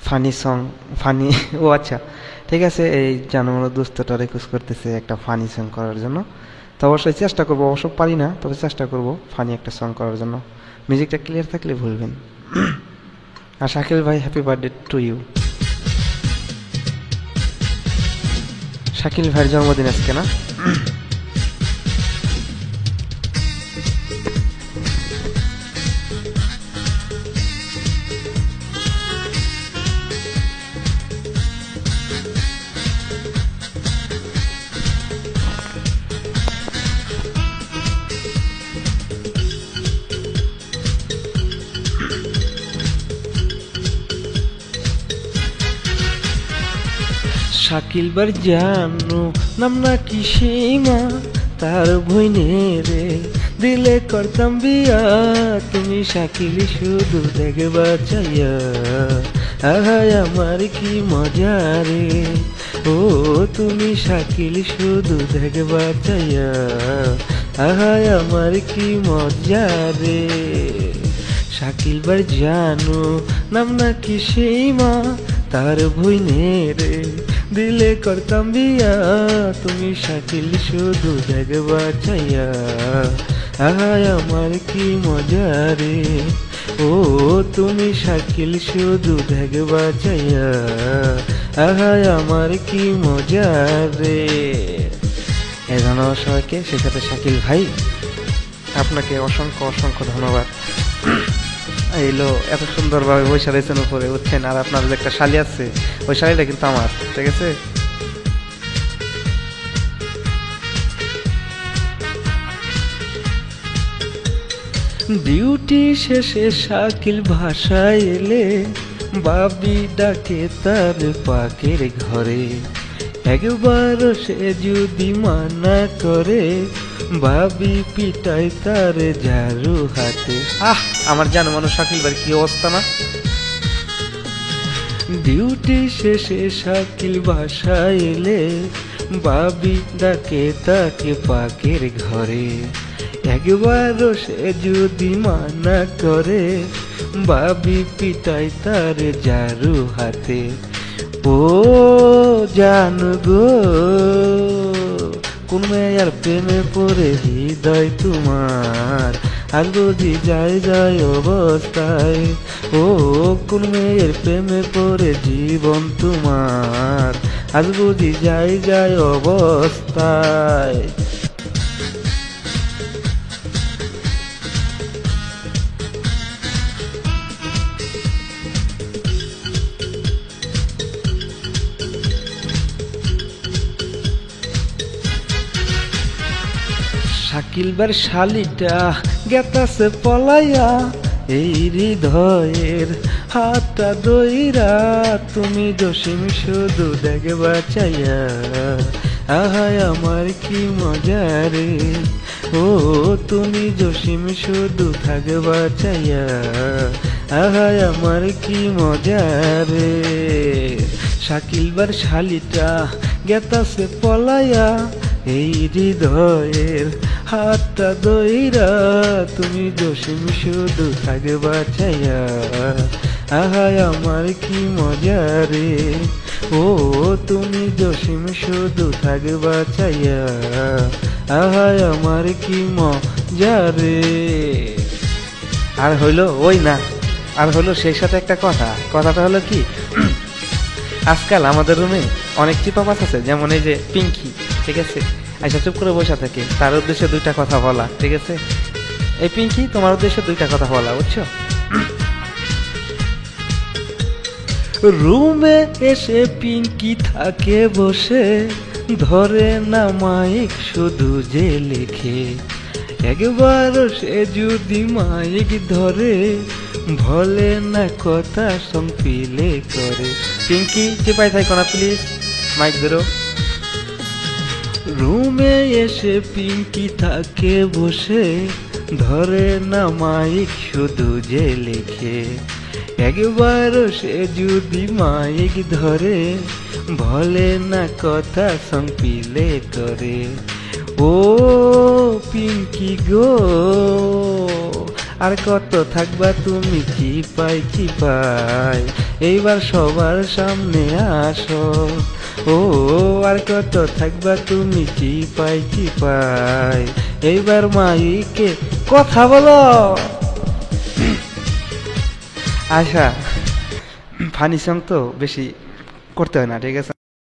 Funny song, funny ও আচ্ছা ঠিক আছে, এই জানুর দোস্তটা রিকোয়েস্ট করতেছে একটা ফানি সং করার জন্য। তো অবশ্যই চেষ্টা করবো, অবশ্য পারি না, তবে চেষ্টা করবো ফানি একটা সং করার জন্য। মিউজিকটা ক্লিয়ার থাকলে ভুলবেন। আর শাকিল ভাই, happy birthday to you. Shakil ভাইয়ের জন্মদিন আজকে না? শাকিল বার জানো নাম নাকি সীমা, তার ভইনে রে দিলে করতাম বিয়া, তুমি শাকিল শুধু দেখবা চাইয়া, আহায় আমার কি মজা রে, ও তুমি শাকিল শুধু দেখবা চাইয়া, আহায় আমার কি মজা রে। শাকিল বার জানো নাম নাকি সীমা, তার ভইনে রে দিলে করতাম বিয়া, তুমি শাকিল শুধু দেখবা চাইয়া, আহায় আমার কি মজা রে, ও তুমি শাকিল শুধু দেখবা চাইয়া, আহায় আমার কি মজা রে। এই ধন্যবাদ সবাইকে, সে সাথে শাকিল ভাই আপনাকে অসংখ্য অসংখ্য ধন্যবাদ। এইলো এত সুন্দরভাবে বসে রয়েছেন উপরে, বুঝছেন? আর আপনার যে একটা শালি আছে, ওই শালিটা কিন্তু আমার, ঠিক আছে? ডিউটি শেষে শাকিল ভাষায় এলে, বাবি ডাকে তার পাকের ঘরে, একবার সে যদি মানা করে, ভাবি পিটাই তার ঝাড়ু হাতে। আমার জানো মানুষ শাকিল ভাই কি অবস্থা না? ডিউটি শেষে শাকিল বাসায় এলে, ভাবি ডাকে তাকে পাকের ঘরে, একবারও সে যদি মানা করে, ভাবি পিটাই তার ঝাড়ু হাতে। ও জানো গো, কোন মেয়ের প্রেমে পড়ে হৃদয় তোমার আজ বুঝি যায় যায় অবস্থায়, ও কোন মেয়ের প্রেমে পড়ে জীবন তোমার আজ বুঝি যায় যায় অবস্থায়। শাকিল বার শালিটা গেতাছে পলাইয়া, এই হৃদয়ের হাতটা দইরা, তুমি জসিম শুধু দেখবা চাইয়া, আহায় আমার কি মজা রে, ও তুমি জসিম শুধু থাকবা চাইয়া, আহায় আমার কি মজা রে। শাকিল বার শালিটা গেতাছে পলাইয়া, এই হৃদয়ের হাতটা দইরা, তুমি জসিম শুধু থাকবা চাইয়া, আহায় আমার কি মজা রে, ও তুমি জসিম শুধু থাকবা চাইয়া, আহায় আমার কি মজা রে। আর হইলো ওই না, আর হলো সেই সাথে একটা কথাটা হলো কি, আজকাল আমাদের রুমে অনেক চিপাপাস আছে, যেমন এই যে পিঙ্কি, ঠিক আছে? আচ্ছা চুপ করে বসে থাকে, তার উদ্দেশ্যে দুইটা কথা বলা, ঠিক আছে? এই পিঙ্কি, তোমার উদ্দেশ্যে দুইটা কথা বলা, বুঝছো? রুমে এসে পিঙ্কি থাকে বসে, ধরে না মাইক শুধু যে লেখে, একবার সে যদি মাইক ধরে, ভলে না কথা সংপিলে করে। পিঙ্কি চিপাই থাকো না প্লিজ, মাইক ধরো। রুমে এসে পিঙ্কি থাকে বসে, ধরে না মাইক শুধু যে লেখে, একবার সে যদি মাইক ধরে, ভলে না কথা সংপিলে করে। ও পিঙ্কি গো, আর কত থাকবা তুমি কি পাই কি পাই, এইবার সবার সামনে আসো। ও আর কত থাকবা তুমি কি পাই কি পাই, এইবার মাইকে কথা বলো। আচ্ছা, ফানি সং তো বেশি করতে হয় না, ঠিক আছে।